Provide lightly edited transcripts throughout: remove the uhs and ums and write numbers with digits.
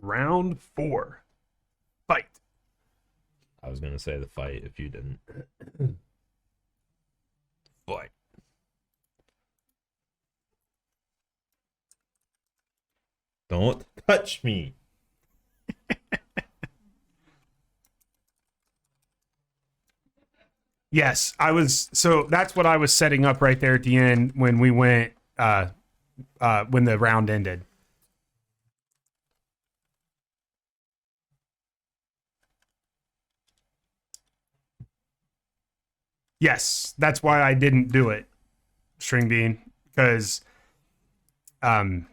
Round 4. Fight. I was gonna say the fight if you didn't. Fight. Don't touch me. Yes, I was. So that's what I was setting up right there at the end when we went, when the round ended. Yes, that's why I didn't do it, String Bean, because um,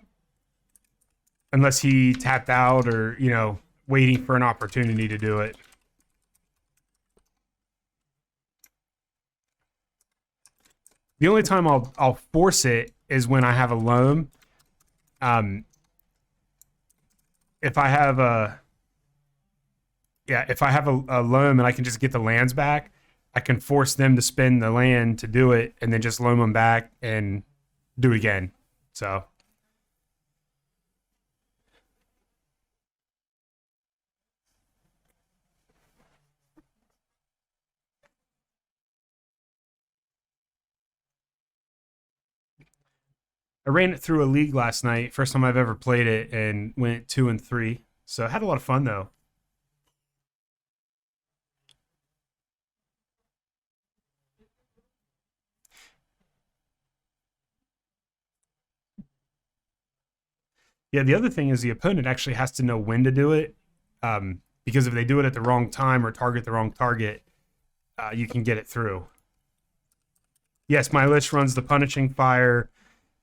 unless he tapped out or, waiting for an opportunity to do it. The only time I'll force it is when I have a loam. If I have a loam and I can just get the lands back, I can force them to spend the land to do it, and then just loam them back and do it again. So I ran it through a league last night. First time I've ever played it, and went 2-3. So I had a lot of fun though. Yeah, the other thing is the opponent actually has to know when to do it, because if they do it at the wrong time or target the wrong target, you can get it through. Yes, my list runs the Punishing Fire,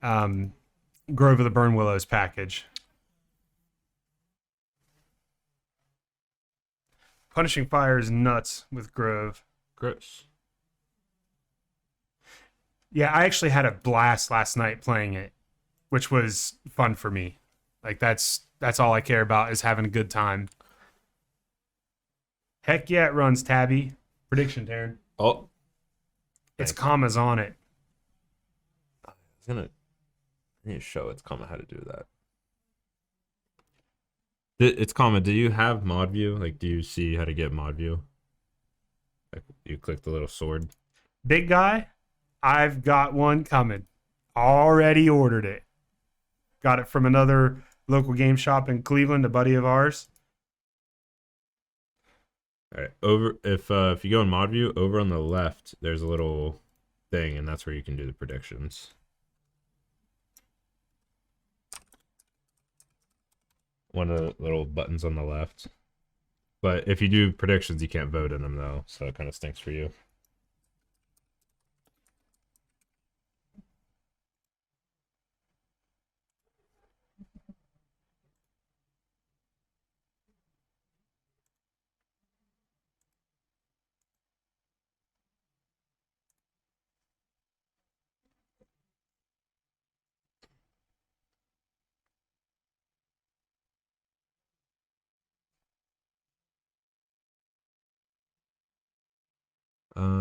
Grove of the Burn Willows package. Punishing Fire is nuts with Grove. Gross. Yeah, I actually had a blast last night playing it, which was fun for me. Like that's all I care about is having a good time. Heck yeah, it runs Tabby. Prediction, Taryn. Oh, It's thanks. commas on it. I was gonna. I need to show it's common how to do that. It's common. Do you have mod view? Like, do you see how to get mod view? Like, you click the little sword. Big guy, I've got one coming. Already ordered it. Got it from another local game shop in Cleveland, a buddy of ours. All right. If you go in mod view, over on the left, there's a little thing, and that's where you can do the predictions. One of the little buttons on the left. But if you do predictions, you can't vote in them though, so it kind of stinks for you.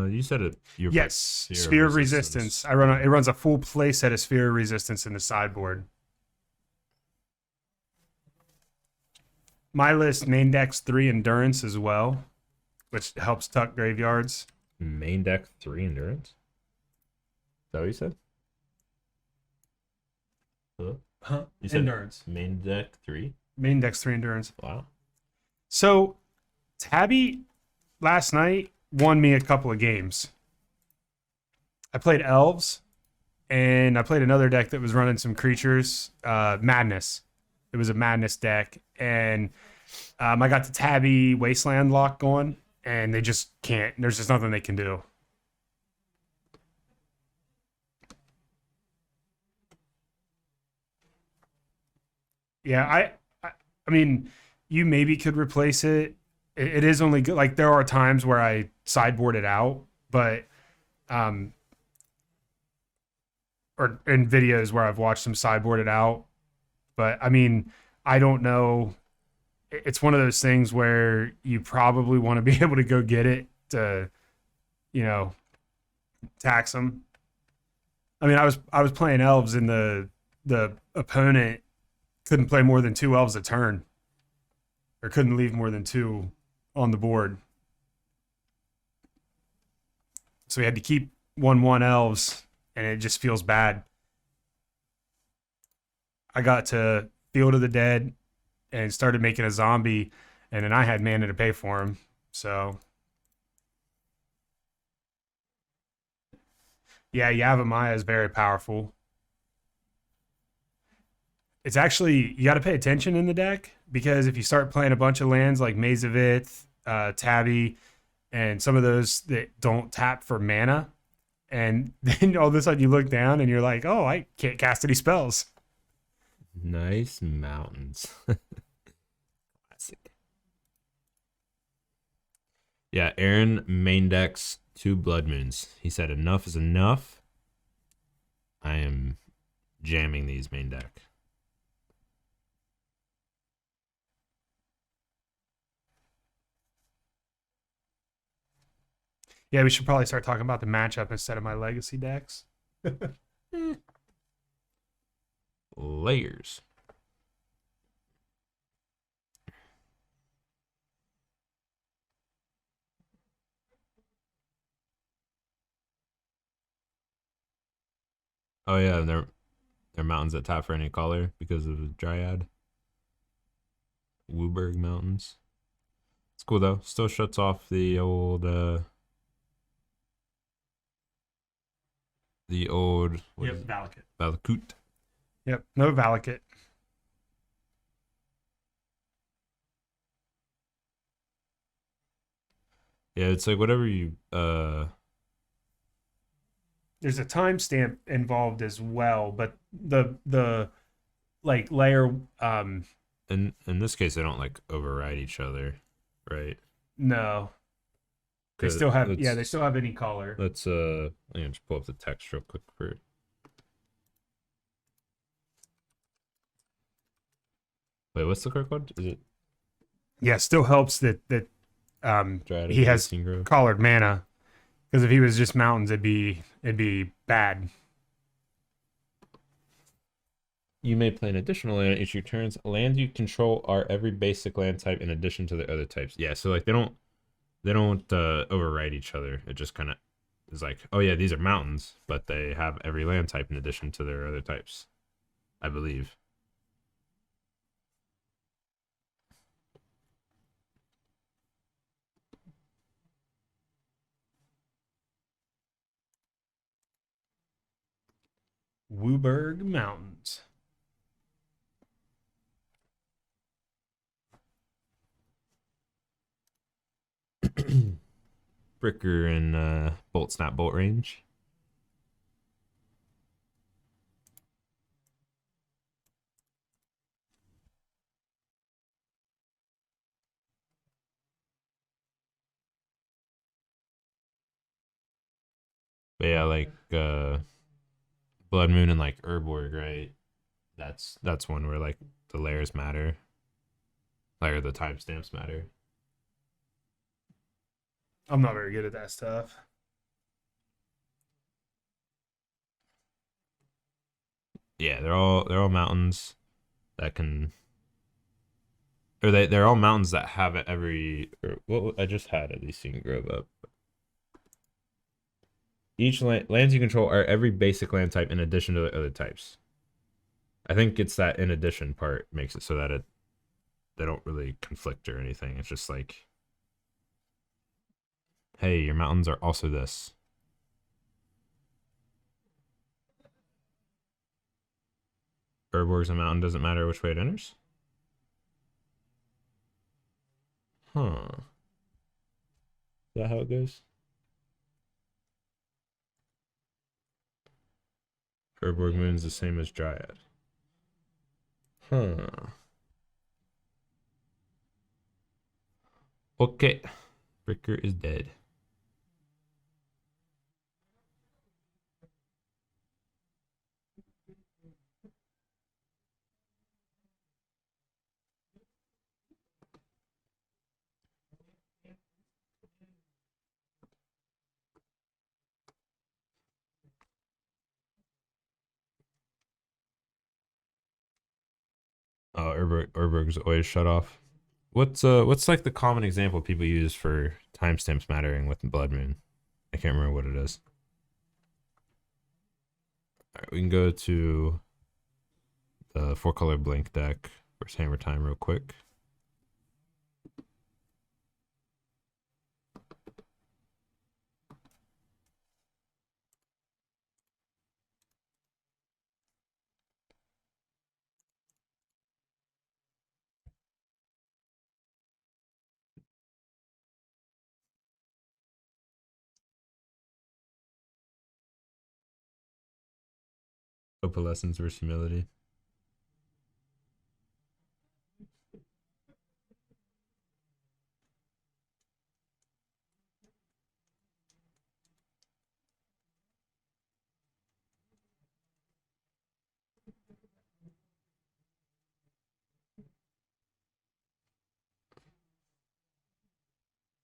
You said it. Yes, Sphere of Resistance. It runs a full play set of Sphere of Resistance in the sideboard. My list main decks 3 Endurance as well, which helps tuck graveyards. Main deck 3 endurance. Is that what you said? Huh? You said Endurance. main deck 3. Main decks 3 Endurance. Wow. So Tabby last night won me a couple of games. I played Elves, and I played another deck that was running some creatures, Madness. It was a Madness deck, and I got the Tabby Wasteland lock going, and they just can't. There's just nothing they can do. Yeah, I mean, you maybe could replace it. It is only good. Like there are times where I sideboard it out, but um, or in videos where I've watched them sideboard it out. But I mean, I don't know. It's one of those things where you probably want to be able to go get it to, you know, tax them. I mean, I was playing elves, and the opponent couldn't play more than 2 elves a turn. or couldn't leave more than 2 on the board. So we had to keep 1/1 elves, and it just feels bad. I got to Field of the Dead and started making a zombie, and then I had mana to pay for him. So yeah, Yavimaya is very powerful. It's actually, you got to pay attention in the deck, because if you start playing a bunch of lands like Maze of Ith, Tabby, and some of those that don't tap for mana, and then all of a sudden you look down and you're like, oh, I can't cast any spells. Nice mountains. Classic. Yeah, Aaron main decks 2 Blood Moons. He said enough is enough. I am jamming these main deck. Yeah, we should probably start talking about the matchup instead of my legacy decks. Layers. Oh yeah, they're mountains that tap for any color because of the Dryad. Wooburg Mountains. It's cool though. Still shuts off the old Yep, Valakut. Valakut. Yep, no Valakut. Yeah, it's like whatever you There's a timestamp involved as well, but the like layer in this case they don't like override each other, right? no. They 'Cause still have let's- they still have any color. Let's just pull up the text real quick for Wait, what's the card code? Is it Yeah, still helps that Dryad he has Racing Grove? collared mana. Because if he was just mountains, it'd be bad. You may play an additional land on each of your turns. Lands you control are every basic land type in addition to the other types. Yeah, so like they don't override each other. It just kind of is like, oh yeah, these are mountains, but they have every land type in addition to their other types, I believe. Wooburg Mountains. Bricker and Bolt Snap Bolt range. But yeah, like Blood Moon and like Urborg, right? That's one where like the layers matter. Like or the timestamps matter. I'm not very good at that stuff. Yeah, they're all mountains that can or they're all mountains that have every or what I just had at least seen Grove up. Each lands you control are every basic land type in addition to the other types. I think it's that in addition part makes it so that they don't really conflict or anything. It's just like, hey, your mountains are also this. Urborg's a mountain, doesn't matter which way it enters? Huh. Is that how it goes? Urborg Moon's the same as Dryad. Huh. Okay. Bricker is dead. Oh, Urborg's always shut off. what's like the common example people use for timestamps mattering with Blood Moon? I can't remember what it is. All right, we can go to the 4-color blink deck versus Hammer Time real quick. Opalescence versus Humility.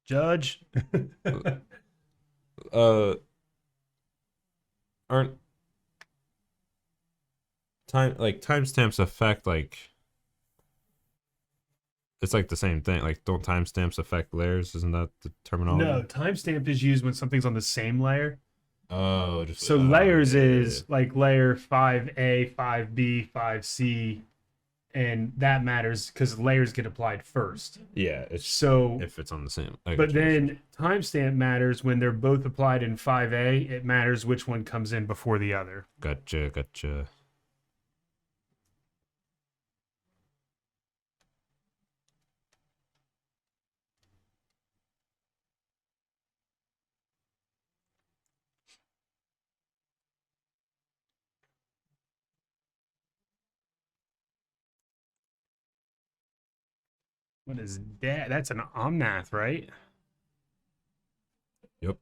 Judge. Uh, aren't timestamps affect like it's like the same thing. Like, don't timestamps affect layers? Isn't that the terminology? No, timestamp is used when something's on the same layer. Oh, just So layers is like layer 5A, 5B, 5C, and that matters because layers get applied first. yeah. It's So, if it's on the same. I but get you. then timestamp matters when they're both applied in 5A. It matters which one comes in before the other. Gotcha. What is that? That's an Omnath, right? Yep.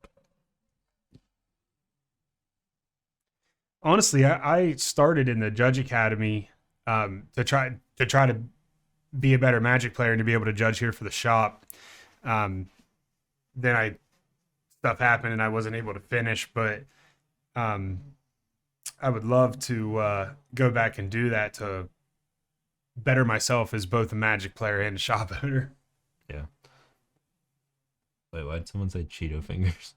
Honestly, I started in the Judge Academy to try to be a better Magic player and to be able to judge here for the shop. Um, then stuff happened and I wasn't able to finish, but um, I would love to go back and do that to better myself as both a Magic player and a shop owner. Yeah. Wait, why'd someone say Cheeto fingers?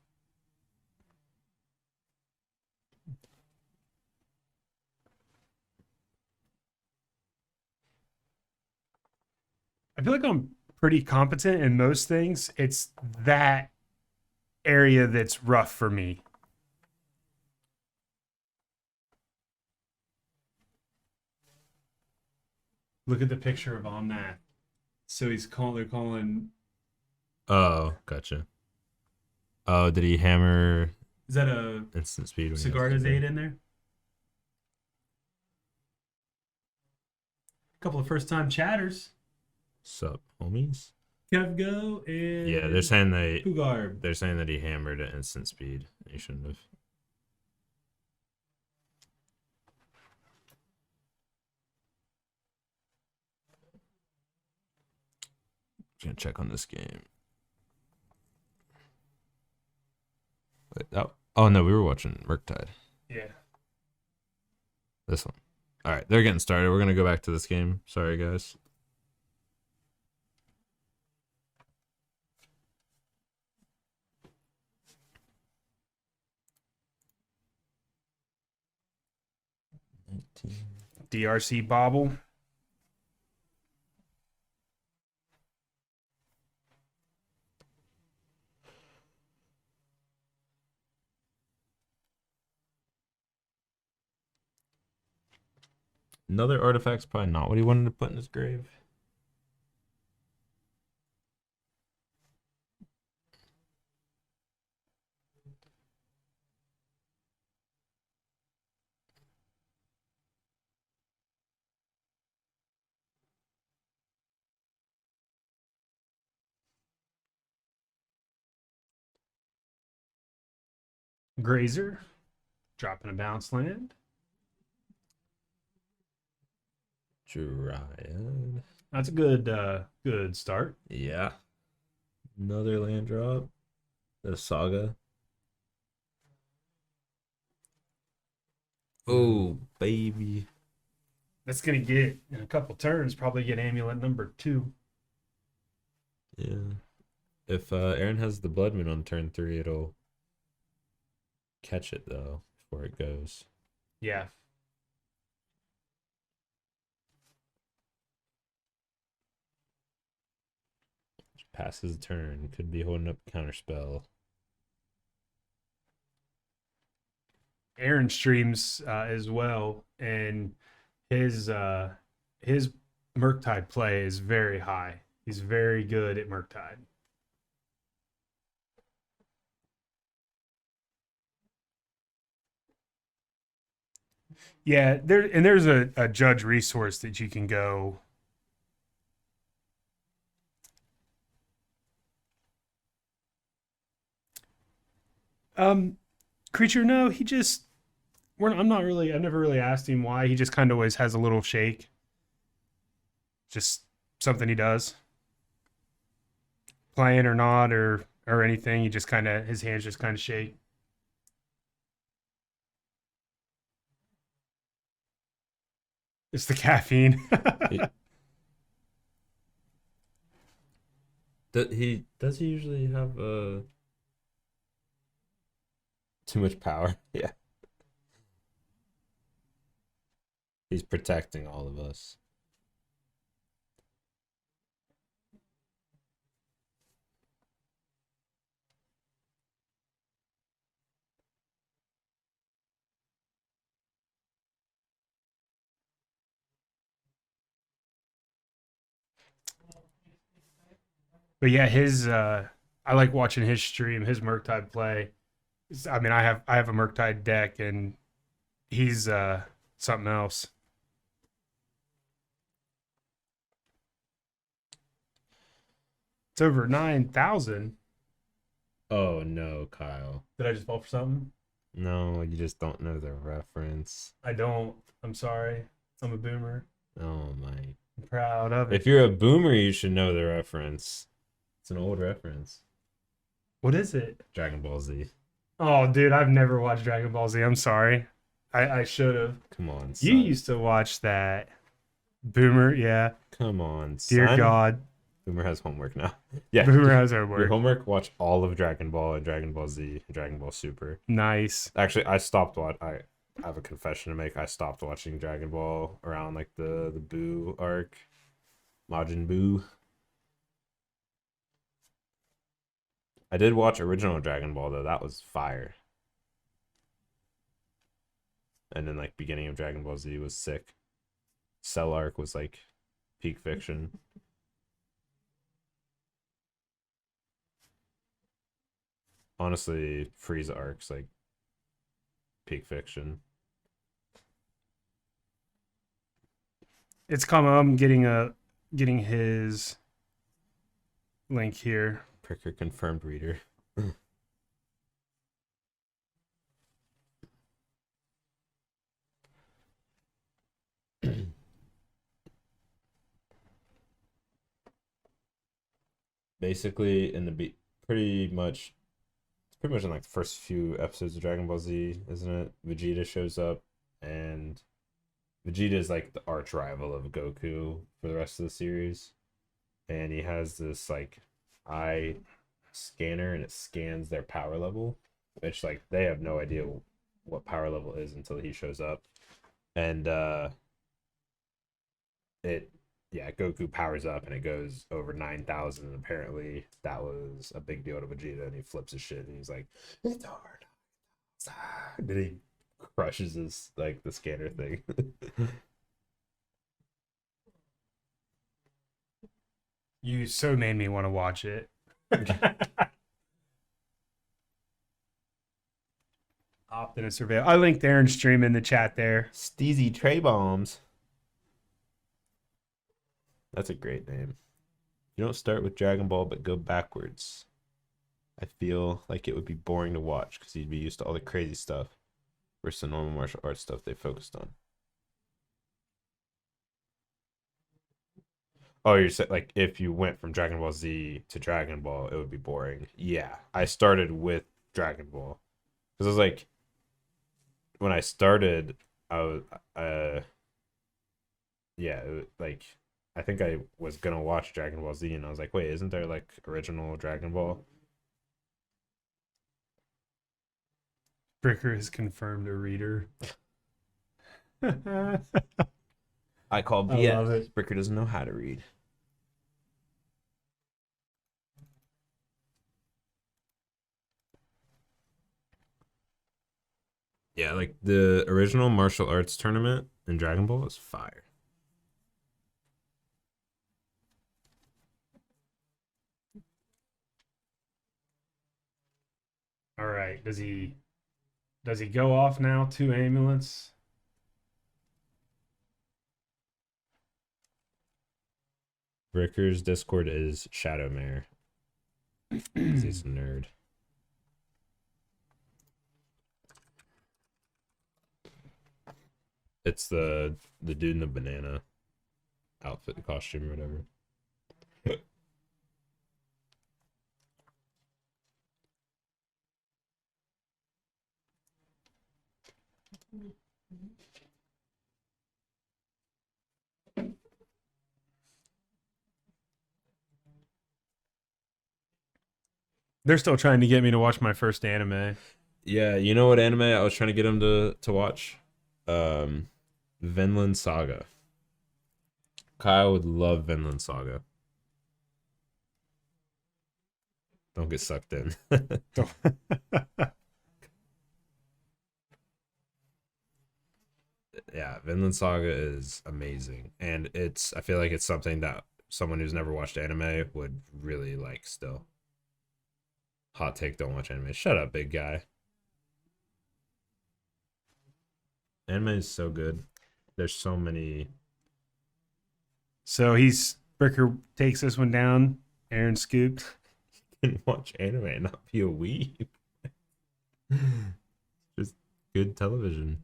I feel like I'm pretty competent in most things. It's that area that's rough for me. Look at the picture of Omnath. So they're calling. Oh, gotcha. Oh, did he hammer Is that a instant speed? When Sigarda's 8 in there? A couple of first time chatters. Sup, homies? Kevgo and Yeah, Pugarb. they're saying that he hammered at instant speed. He shouldn't have. Just gonna check on this game. Wait, oh no, we were watching Murktide. Yeah. This one. All right, they're getting started. We're gonna go back to this game. Sorry, guys. DRC Bobble. Another artifact's probably not what he wanted to put in his grave. Grazer. Dropping a bounce land. Dryad. That's a good start. Yeah. Another land drop. The Saga. Oh, baby. That's gonna get in a couple turns, probably get amulet number 2. Yeah. If Aaron has the Blood Moon on turn 3, it'll catch it though before it goes. Yeah. Passes the turn. Could be holding up counterspell. Aaron streams as well, and his Murktide play is very high. He's very good at Murktide. Yeah, there's a judge resource that you can go. Um, Creature, no, he just I'm not really. I've never really asked him why. He just kind of always has a little shake. Just something he does, playing or not, or anything. He just kind of his hands just kind of shake. It's the caffeine. He, does he usually have too much power? Yeah. He's protecting all of us. But yeah, his I like watching his stream, his Murktide play. I mean, I have a Murktide deck, and he's something else. It's over 9,000. Oh no, Kyle. Did I just fall for something? No, you just don't know the reference. I don't. I'm sorry. I'm a boomer. Oh my. I'm proud of it. If you're a boomer, you should know the reference. It's an old reference. What is it? Dragon Ball Z. Oh, dude, I've never watched Dragon Ball Z. I'm sorry. I should have. Come on, You son. used to watch that. Boomer, yeah. Come on, Dear son. God. Boomer has homework now. Yeah. Boomer has our Your work. homework, watch all of Dragon Ball and Dragon Ball Z and Dragon Ball Super. Nice. Actually, I have a confession to make. I stopped watching Dragon Ball around like the Buu arc. Majin Buu. I did watch original Dragon Ball though. That was fire. And then like beginning of Dragon Ball Z was sick. Cell arc was like peak fiction. Honestly, Frieza arc's like peak fiction. It's coming. I'm getting his link here. Pricker confirmed reader. Basically, in the pretty much in like the first few episodes of Dragon Ball Z, isn't it? Vegeta shows up, and Vegeta is like the arch rival of Goku for the rest of the series, and he has this like eye scanner, and it scans their power level, which like they have no idea what power level is until he shows up, and it yeah, Goku powers up and it goes over 9,000. And apparently that was a big deal to Vegeta, and he flips his shit and he's like, it's hard. Then he crushes his like the scanner thing. You so made me want to watch it. Optimus Surveil. I linked Aaron's stream in the chat there. Steezy Tray Bombs. That's a great name. You don't start with Dragon Ball but go backwards. I feel like it would be boring to watch because you'd be used to all the crazy stuff versus the normal martial arts stuff they focused on. Oh, you're saying like if you went from Dragon Ball Z to Dragon Ball, it would be boring. Yeah, I started with Dragon Ball because I was like, when I started, I was yeah, like I think I was gonna watch Dragon Ball Z, and I was like, wait, isn't there like original Dragon Ball? Bricker has confirmed a reader. I I call love BS. it. Bricker doesn't know how to read. Yeah, like the original martial arts tournament in Dragon Ball is fire. All right. Does he go off now? Two ambulance. Bricker's Discord is Shadowmare because he's a nerd. It's the dude in the banana outfit costume or whatever. They're still trying to get me to watch my first anime. Yeah, you know what anime I was trying to get him to watch? Um, Vinland Saga. Kyle would love Vinland Saga. Don't get sucked in. Yeah, Vinland Saga is amazing, and I feel like it's something that someone who's never watched anime would really like still. Hot take, don't watch anime. Shut up, big guy. Anime is so good. There's so many. So Bricker takes this one down. Aaron scooped. Can watch anime and not be a weeb. Just good television.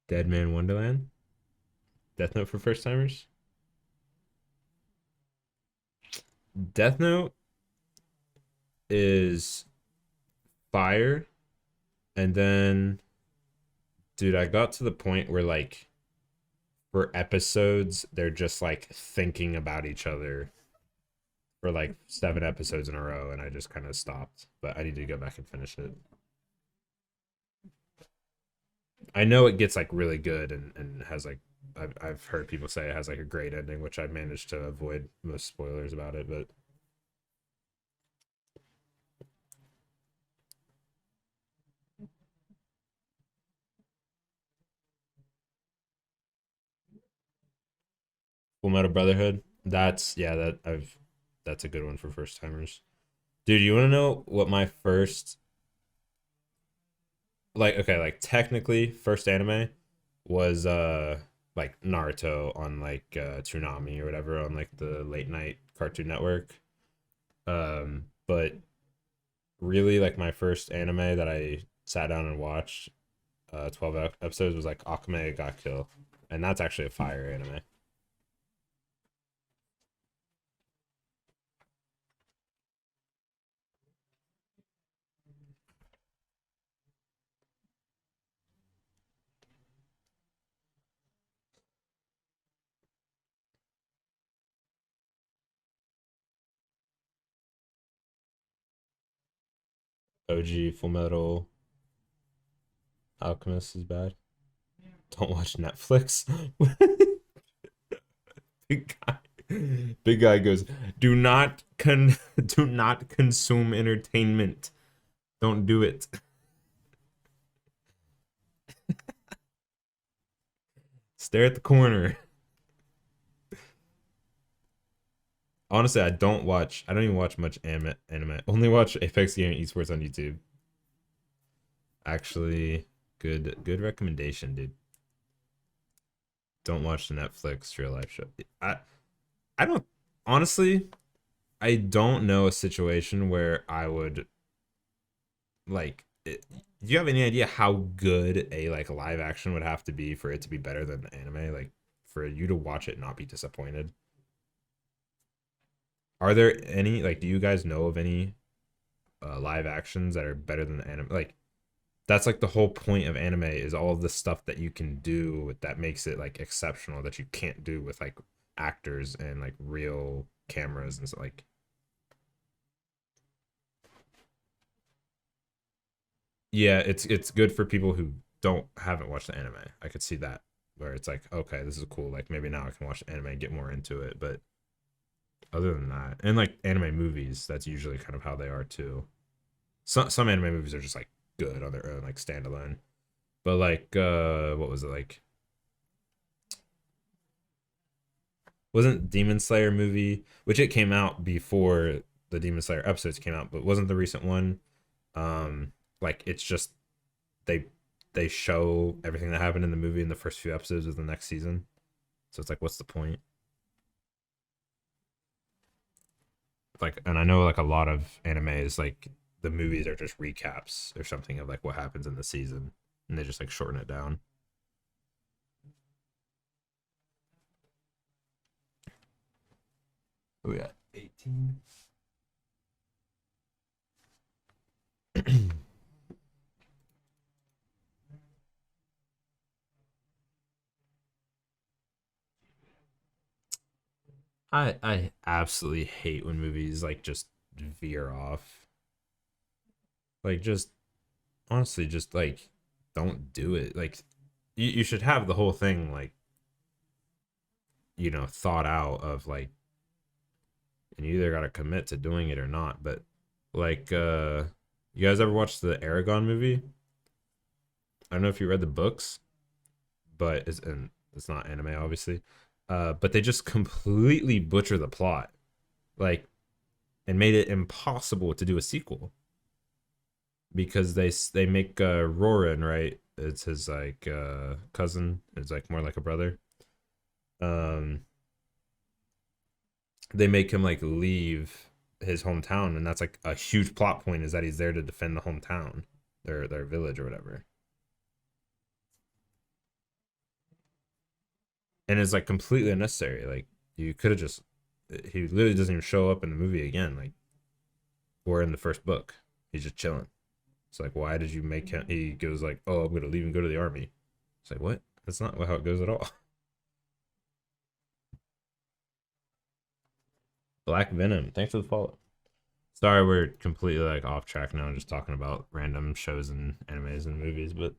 Dead Man Wonderland. Death Note for first timers. Death Note is fire, and then, dude, I got to the point where like for episodes they're just like thinking about each other for like 7 episodes in a row, and I just kind of stopped. But I need to go back and finish it. I know it gets like really good and has like I've heard people say it has like a great ending, which I managed to avoid most spoilers about it, but Full Metal Brotherhood. That's a good one for first timers. Dude, you want to know what my first like okay, like technically first anime was like Naruto on like Toonami or whatever on like the late night Cartoon Network. But really like my first anime that I sat down and watched 12 episodes was like Akame ga Kill, and that's actually a fire anime. OG Full Metal Alchemist is bad. Don't watch Netflix. Big guy. Big guy goes, do not consume entertainment. Don't do it. Stare at the corner. Honestly, I don't even watch much anime. Only watch Apex Gaming Esports on YouTube. Actually, good recommendation, dude. Don't watch the Netflix real life show. I don't honestly, I don't know a situation where I would like do you have any idea how good a like live action would have to be for it to be better than anime? Like for you to watch it and not be disappointed? Are there any like do you guys know of any live actions that are better than the anime? Like that's like the whole point of anime is all of the stuff that you can do that makes it like exceptional that you can't do with like actors and like real cameras and so like yeah, it's good for people who don't haven't watched the anime. I could see that where it's like, okay, this is cool. Like maybe now I can watch the anime and get more into it. But other than that, and like anime movies, that's usually kind of how they are too. Some anime movies are just like good on their own, like standalone. But like what was it like? Wasn't Demon Slayer movie, which it came out before the Demon Slayer episodes came out, but wasn't the recent one like it's just they they show everything that happened in the movie in the first few episodes of the next season. So it's like, what's the point? Like, and I know like a lot of anime is like the movies are just recaps or something of like what happens in the season, and they just like shorten it down. Oh yeah, 18. I absolutely hate when movies like just veer off. Like just honestly, just like don't do it. Like you should have the whole thing like thought out of like, and you either got to commit to doing it or not. But like, you guys ever watched the Aragon movie? I don't know if you read the books, but it's not anime, obviously. But they just completely butcher the plot, like, and made it impossible to do a sequel because they make Roran, right? It's his like cousin. It's like more like a brother. Um, they make him like leave his hometown, and that's like a huge plot point is that he's there to defend the hometown, their village or whatever. And it's like completely unnecessary. Like you could have just he literally doesn't even show up in the movie again, like or in the first book. He's just chilling. It's like, why did you make him? He goes like, oh, I'm gonna leave and go to the army. It's like, what? That's not how it goes at all. Black Venom. Thanks for the follow. Sorry, we're completely like off track now, just talking about random shows and animes and movies, but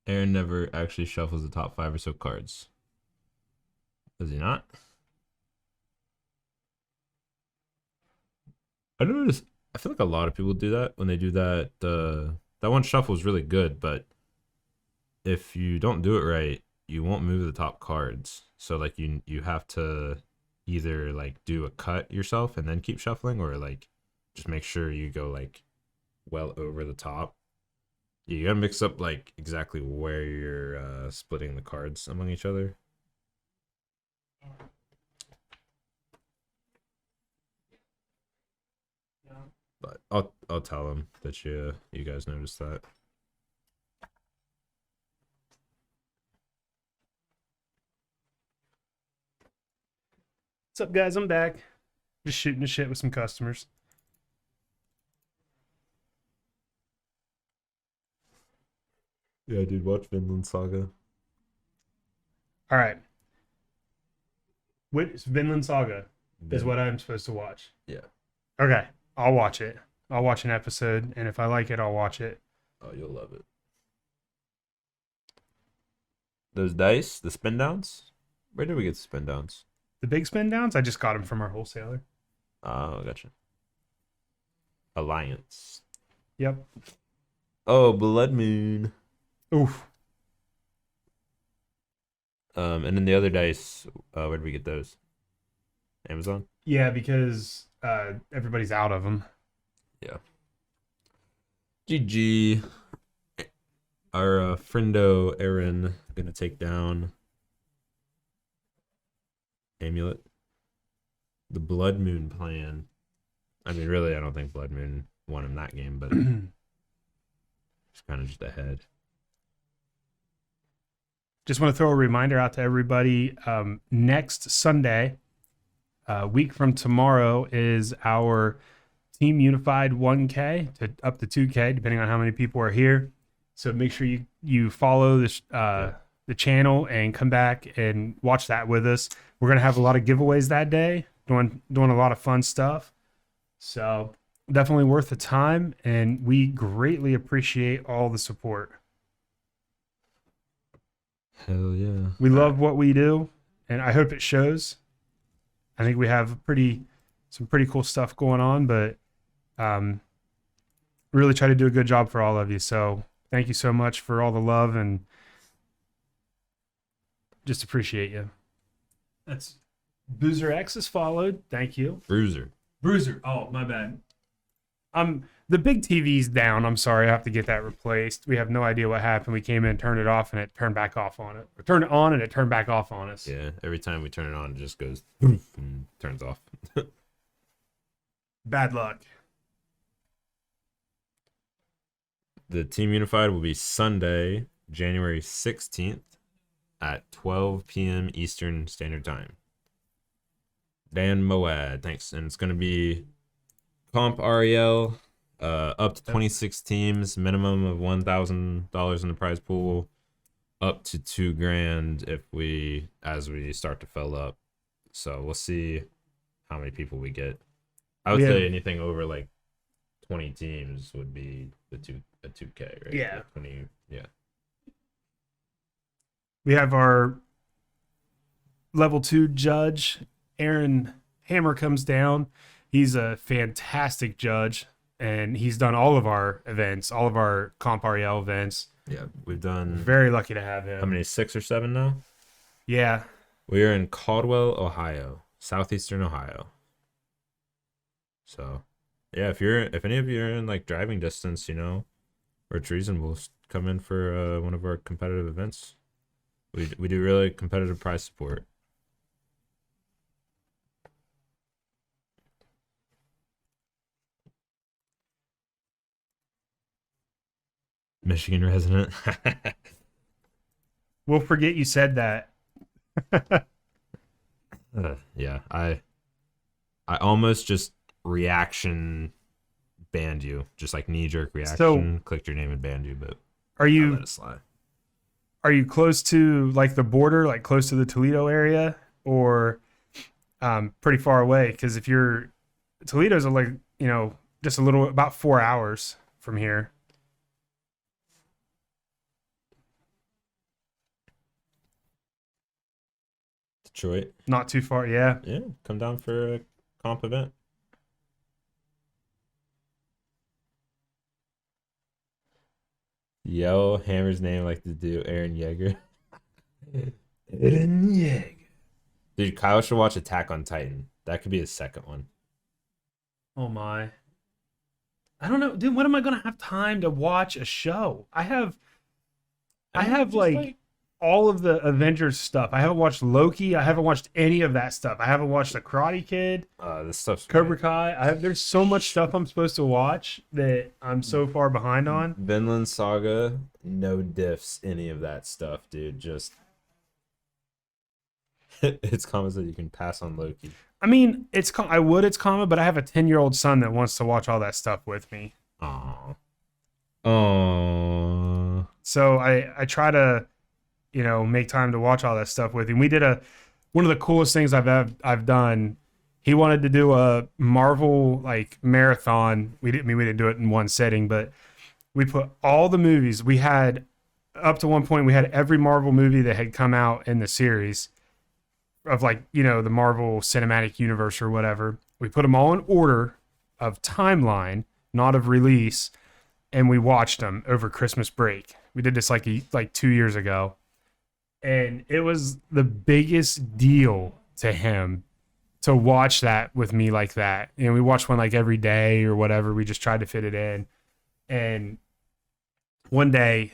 Aaron never actually shuffles the top five or so cards. Does he not? I noticed. I feel like a lot of people do that when they do that. That one shuffle is really good, but if you don't do it right, you won't move the top cards. So like you have to either like do a cut yourself and then keep shuffling, or like just make sure you go like well over the top. You gotta mix up like exactly where you're splitting the cards among each other. But I'll tell him that you guys noticed that. What's up, guys? I'm back. Just shooting the shit with some customers. Yeah, dude, watch Vinland Saga. All right. Vinland Saga is what I'm supposed to watch. Yeah. Okay. I'll watch it. I'll watch an episode, and if I like it, I'll watch it. Oh, you'll love it. Those dice, the spin downs? Where did we get the spin downs? The big spin downs, I just got them from our wholesaler. Oh, gotcha. Alliance. Yep. Oh, Blood Moon. Oof. And then the other dice, where did we get those? Amazon? Yeah, because everybody's out of them. Yeah. GG. Our friendo Aaron gonna take down Amulet. The Blood Moon plan. I mean, really, I don't think Blood Moon won him that game, but it's kind of just ahead. Just want to throw a reminder out to everybody. Next Sunday, a week from tomorrow, is our Team Unified 1K to up to 2K, depending on how many people are here. So make sure you follow this the channel and come back and watch that with us. We're gonna have a lot of giveaways that day, doing a lot of fun stuff. So definitely worth the time, and we greatly appreciate all the support. Hell yeah. We love what we do, and I hope it shows. I think we have some pretty cool stuff going on, but really try to do a good job for all of you. So thank you so much for all the love, and just appreciate you. That's Boozer X is followed. Thank you. Bruiser. Oh, my bad. The big TV's down. I'm sorry. I have to get that replaced. We have no idea what happened. We came in, turned it off, and it turned back off on it. Or turned it on, and it turned back off on us. Yeah, every time we turn it on, it just goes and turns off. Bad luck. The Team Unified will be Sunday, January 16th at 12 p.m. Eastern Standard Time. Dan Moad, thanks. And it's going to be Comp REL, up to 26 teams, minimum of $1,000 in the prize pool, up to $2,000 as we start to fill up. So we'll see how many people we get. I would say anything over like 20 teams would be a 2K, right? Yeah. Like 20, yeah. We have our level 2 judge, Aaron Hammer, comes down. He's a fantastic judge, and he's done all of our events, all of our Comp REL events. Yeah, we've done. Very lucky to have him. How many? 6 or 7 now? Yeah. We are in Caldwell, Ohio, southeastern Ohio. So, yeah, if any of you are in like driving distance, or it's reasonable, come in for one of our competitive events. We do really competitive prize support. Michigan resident. We'll forget you said that. Yeah, I almost just reaction banned you, just like knee jerk reaction. So, clicked your name and banned you, but are I you let it slide. Are you close to like the border, like close to the Toledo area, or pretty far away? Because if Toledo's like just a little, about 4 hours from here. Detroit. Not too far, yeah. Yeah, come down for a comp event. Yo, Hammer's name like to do Aaron Yeager. Aaron Yeager. Dude, Kyle should watch Attack on Titan. That could be his second one. Oh my. I don't know, dude. When am I gonna have time to watch a show? I have like all of the Avengers stuff. I haven't watched Loki. I haven't watched any of that stuff. I haven't watched The Karate Kid, This stuff's Cobra Kai. There's so much stuff I'm supposed to watch that I'm so far behind on. Vinland Saga, no diffs, any of that stuff, dude. Just it's comments that you can pass on Loki. I mean, it's common, but I have a 10-year-old son that wants to watch all that stuff with me. Aww. Aww. So I try to, make time to watch all that stuff with him. We did one of the coolest things I've done. He wanted to do a Marvel like marathon. We didn't do it in one setting, but we put all the movies. We had up to one point we had every Marvel movie that had come out in the series of the Marvel Cinematic Universe or whatever. We put them all in order of timeline, not of release, and we watched them over Christmas break. We did this like 2 years ago, and it was the biggest deal to him to watch that with me like that. We watched one like every day or whatever. We just tried to fit it in. And one day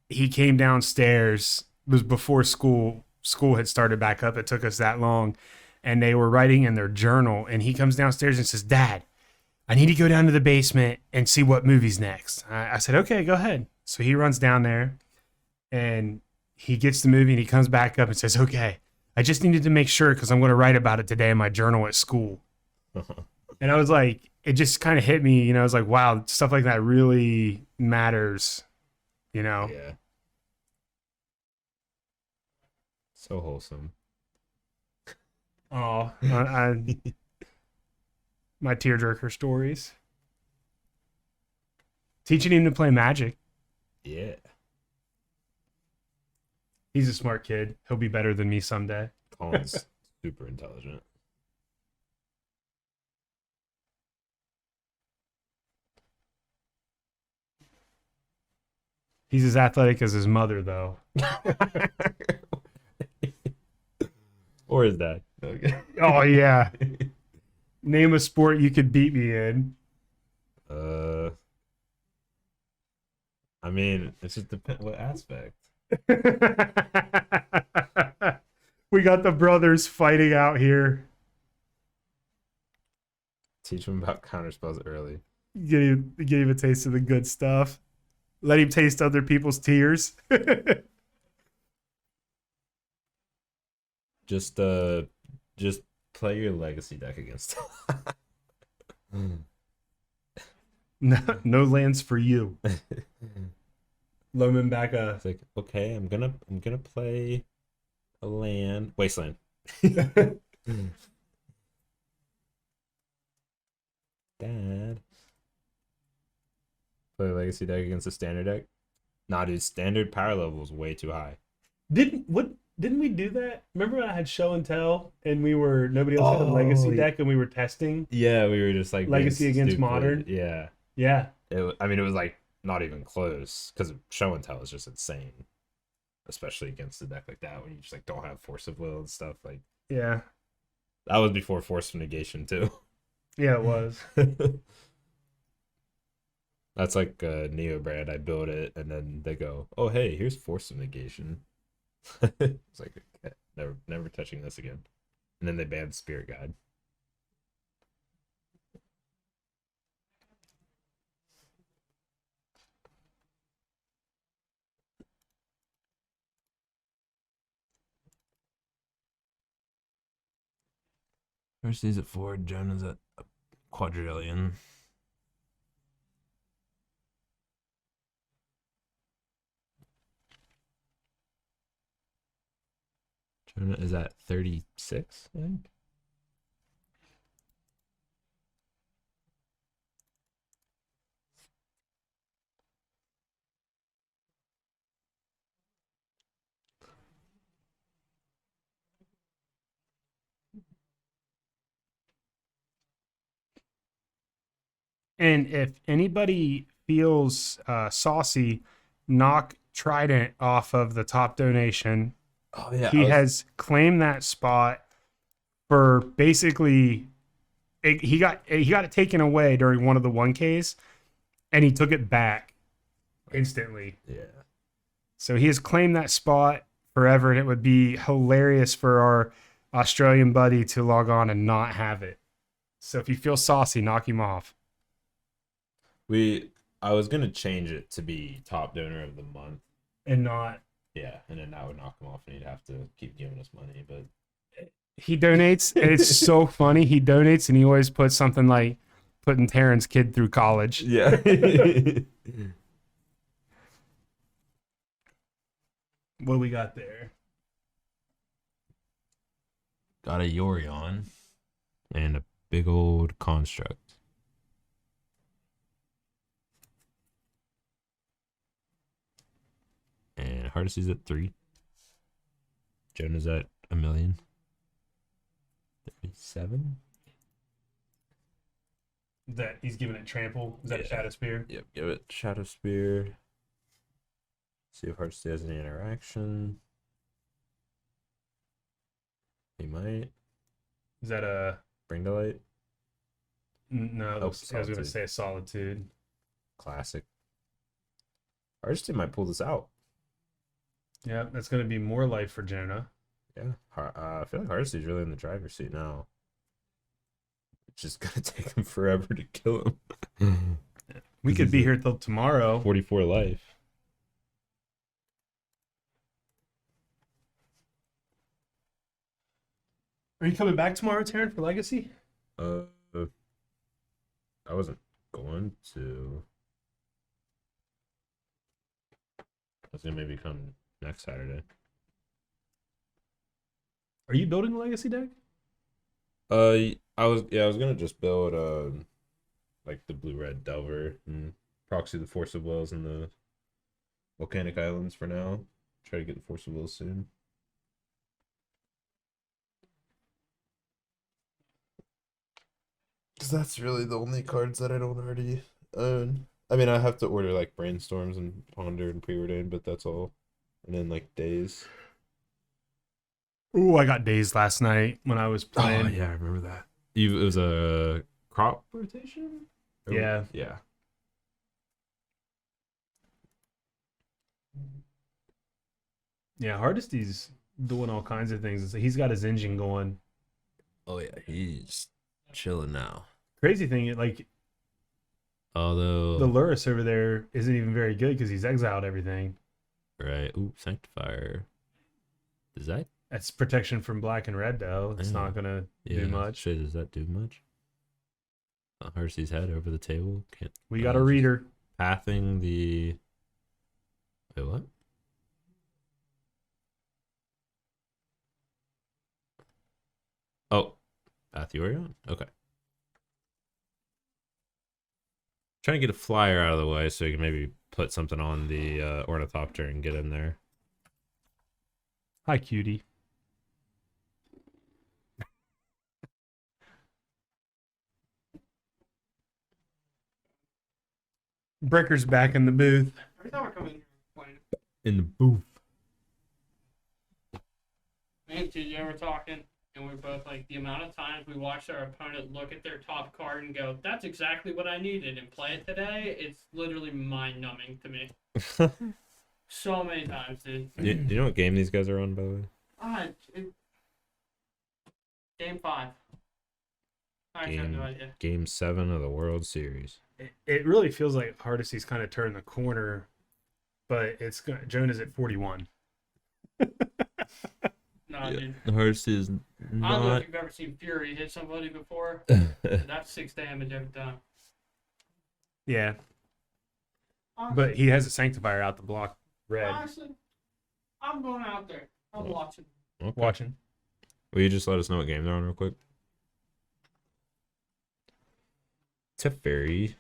he came downstairs. It was before school had started back up. It took us that long, and they were writing in their journal, and he comes downstairs and says, "Dad, I need to go down to the basement and see what movie's next." I said, "Okay, go ahead." So he runs down there and he gets the movie, and he comes back up and says, "Okay, I just needed to make sure because I'm going to write about it today in my journal at school." And I was like, it just kind of hit me, I was like, wow, stuff like that really matters, Yeah. So wholesome. Oh, my tearjerker stories. Teaching him to play Magic. Yeah. He's a smart kid. He'll be better than me someday. Colin's super intelligent. He's as athletic as his mother, though. Or his dad. Okay. Oh, yeah. Name a sport you could beat me in. I mean, it just depends what aspect. We got the brothers fighting out here. Teach him about counterspells early. Give him a taste of the good stuff. Let him taste other people's tears. Just play your legacy deck against him. No lands for you. Loam him back a. It's like, okay, I'm gonna play a land. Wasteland. Dad. Play a legacy deck against a standard deck? Nah, dude, standard power level is way too high. Didn't we do that? Remember when I had show and tell and nobody else had a legacy deck and we were testing? Yeah, we were just like legacy against stupid. modern. Yeah. Yeah. It was like not even close because show and tell is just insane, especially against a deck like that when you just like don't have force of will and stuff. Like, yeah, that was before force of negation too. Yeah, it was. That's like a Neo brand. I build it and then they go, "Oh hey, here's force of negation." It's like, okay, never touching this again. And then they banned Spirit Guide. Mercy's at 4, Jonah's at a quadrillion. Jonah is at 36, I think. And if anybody feels saucy, knock Trident off of the top donation. Oh yeah, he has claimed that spot for basically. He got it taken away during one of the 1Ks, and he took it back instantly. Yeah. So he has claimed that spot forever, and it would be hilarious for our Australian buddy to log on and not have it. So if you feel saucy, knock him off. I was gonna change it to be top donor of the month. And not. Yeah, and then that would knock him off, and he'd have to keep giving us money. But He donates, and it's so funny. He donates, and he always puts something like putting Taryn's kid through college. yeah. What do we got there? Got a Yorion and a big old construct. And hardest is at 3. Jonah's at 1,000,000. 37. That he's giving it trample. Is that a Yeah. Shadow Spear? Yep, give it Shadow Spear. See if Heartsty has any interaction. He might. Is that a Bring to Light. no? I was going to Solitude. say a Solitude. Classic. Heartsty might pull this out. Yeah, that's going to be more life for Jonah. Yeah. I feel like Heartsty's really in the driver's seat now. It's just gonna take him forever to kill him. We could be here till tomorrow. 44 life. Are you coming back tomorrow, Taryn, for Legacy? I wasn't going to. I was gonna maybe come next Saturday. Are you building a Legacy deck? I was gonna just build like the blue-red Delver and proxy the Force of Wills and the Volcanic Islands for now. Try to get the Force of Wills soon. Because that's really the only cards that I don't already own. I mean, I have to order like Brainstorms and Ponder and Preordain, but that's all. And then like Days. Ooh, I got dazed last night when I was playing. Oh yeah, I remember that. It was a crop rotation. Yeah. Yeah. Yeah, Hardesty's doing all kinds of things. He's got his engine going. Oh yeah, he's chilling now. Crazy thing, like Although the Luris over there isn't even very good because he's exiled everything. right, ooh, Sanctifier. Does that? That's protection from black and red, though. It's not gonna do much. Shit, does that do much? Hearsty's head over the table. Can't. We got a reader. Pathing the. Wait, what? Oh, Path the Orion? Okay. Trying to get a flyer out of the way so you can maybe put something on the Ornithopter and get in there. Hi, cutie. Bricker's back in the booth. Every time I come in here, playing, In the booth. me and TJ were talking, and we're both like, the amount of times we watched our opponent look at their top card and go, "That's exactly what I needed," and play it today. It's literally mind-numbing to me. So many times, dude. Do you know what game these guys are on, by the way? Game 5. I have no idea. Game 7 of the World Series. It really feels like Hardesty's kind of turned the corner, but Jonah's at 41. No, dude. Hearst is I don't know not. if you've ever seen Fury hit somebody before. That's 6 damage every time. Yeah, Honestly, but he has a Sanctifier out the block red. honestly, I'm going out there. I'm watching. Okay. Watching. Will you just let us know what game they're on real quick? Teferi.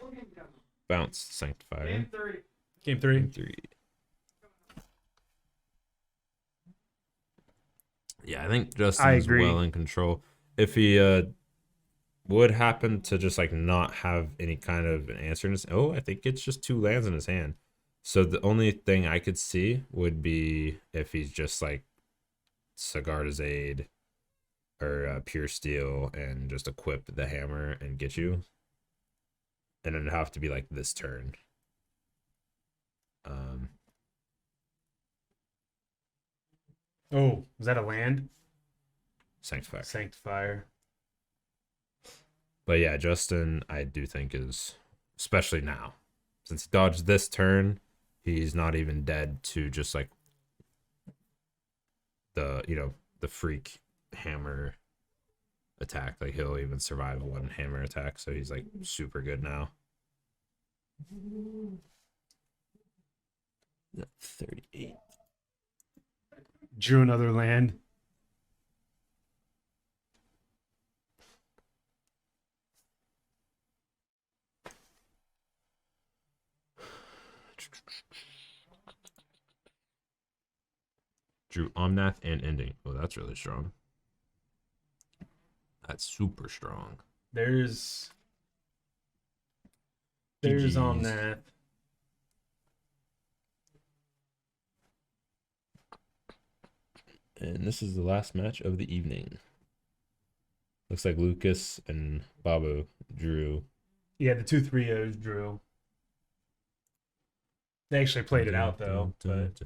Bounce Sanctifier. Game 3. Game 3. Game 3. Yeah, I think Justin's agree. well in control. If he would happen to just like not have any kind of an answer in his I think it's just 2 lands in his hand. So the only thing I could see would be if he's just like Sigarda's Aid or Pure Steel and just equip the hammer and get you. And it'd have to be like this turn. Oh, was that a land? Sanctifier. Sanctifier. But yeah, Justin, I do think is, especially now, since he dodged this turn, he's not even dead to just like the freak hammer attack. Like he'll even survive one hammer attack, so he's like super good now. 38. Drew another land. Drew Omnath and ending. Oh, that's really strong. That's super strong. There's GGs. on that. And this is the last match of the evening. Looks like Lucas and Babu drew. Yeah, the 2-3-0s drew. They actually played it out though. But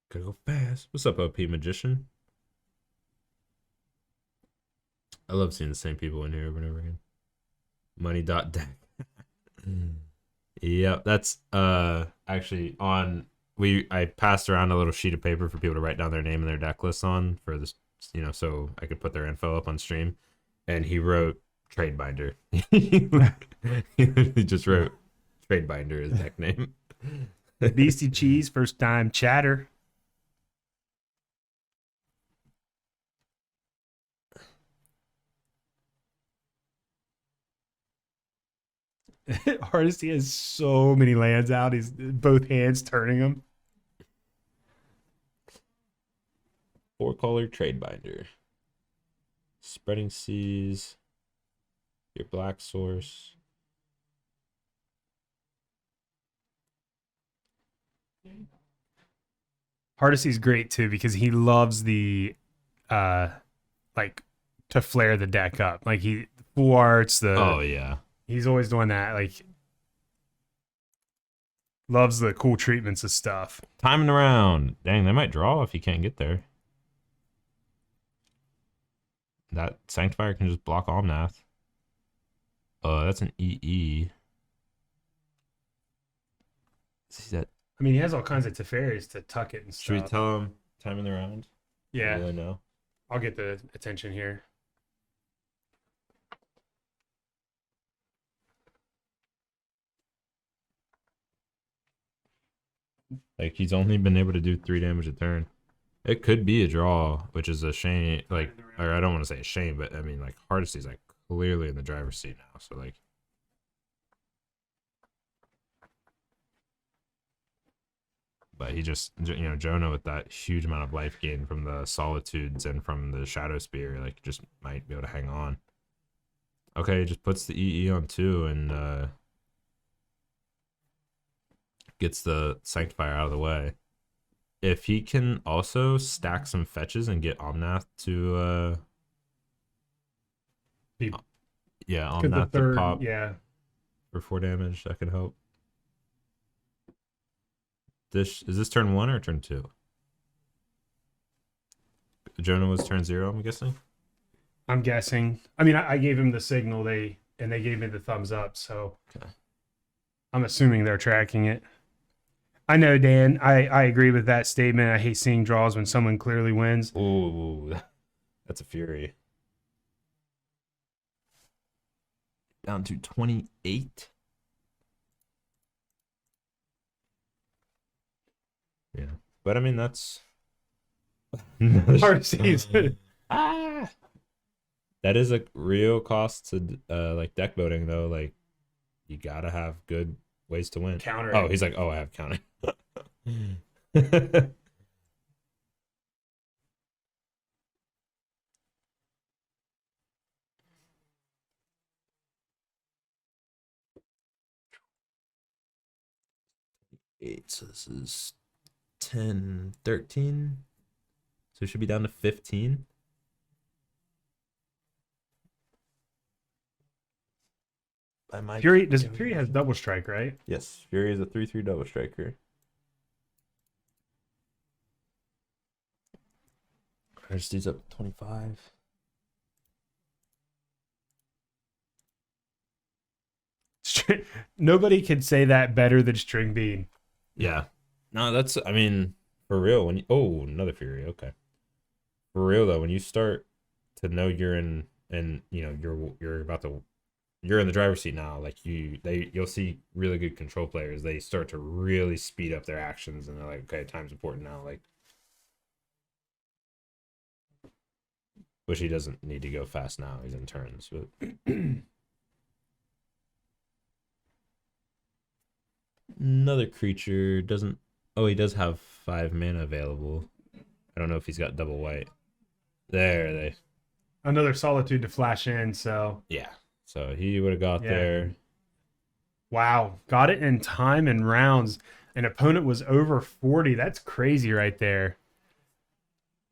gotta go fast. What's up, OP Magician? I love seeing the same people in here over and over again. Money.deck. Yeah, that's actually on I passed around a little sheet of paper for people to write down their name and their deck list on for this, so I could put their info up on stream. And he wrote Trade Binder. He literally just wrote Trade Binder as deck name. Beastie Cheese, first time chatter. Artist, he has so many lands out. He's both hands turning them. 4-color Trade Binder. Spreading Seas. Your black source. Hardesty's great too because he loves the like to flare the deck up. Like he full arts the Oh yeah. He's always doing that. Like loves the cool treatments of stuff. Timing around. Dang, they might draw if he can't get there. That Sanctifier can just block Omnath. That's an EE. See that? I mean, he has all kinds of Teferis to tuck it and stuff. Should we tell him timing the round? Yeah, Really know. I'll get the attention here. Like he's only been able to do 3 damage a turn. It could be a draw, which is a shame. Like, or I don't want to say a shame, but I mean, like Hardesty's like clearly in the driver's seat now. So like, but he just, Jonah with that huge amount of life gain from the Solitudes and from the Shadow Spear, like just might be able to hang on. Okay, he just puts the EE on 2 and gets the Sanctifier out of the way. If he can also stack some fetches and get Omnath to Omnath to pop for 4 damage, that could help. Is this turn 1 or turn 2? Jonah was turn 0, I'm guessing. I'm guessing. I mean, I gave him the signal. They gave me the thumbs up. So okay. I'm assuming they're tracking it. I know, Dan. I agree with that statement. I hate seeing draws when someone clearly wins. Ooh, that's a fury. Down to 28. Yeah, but I mean that's hard to see. That is a real cost to like deck building though. Like you gotta have good ways to win. Counter. Oh, he's like, oh, I have counter. Eight. So this is 10, 13. So we should be down to 15. I might. Fury has double strike, right? Yes, Fury is a 3/3 double striker. This dude's up 25. Nobody can say that better than String Bean. Yeah. No, that's, I mean, for real. When you, oh, another Fury. Okay. For real though, when you start to know you're in, and you know you're about to, you're in the driver's seat now. Like you'll see really good control players. They start to really speed up their actions, and they're like, okay, time's important now. Like, which he doesn't need to go fast now. He's in turns, but. Another creature doesn't. Oh, he does have 5 mana available. I don't know if he's got double white. There they. Another Solitude to flash in, so. Yeah. So he would have got there. Wow. Got it in time and rounds. An opponent was over 40. That's crazy right there.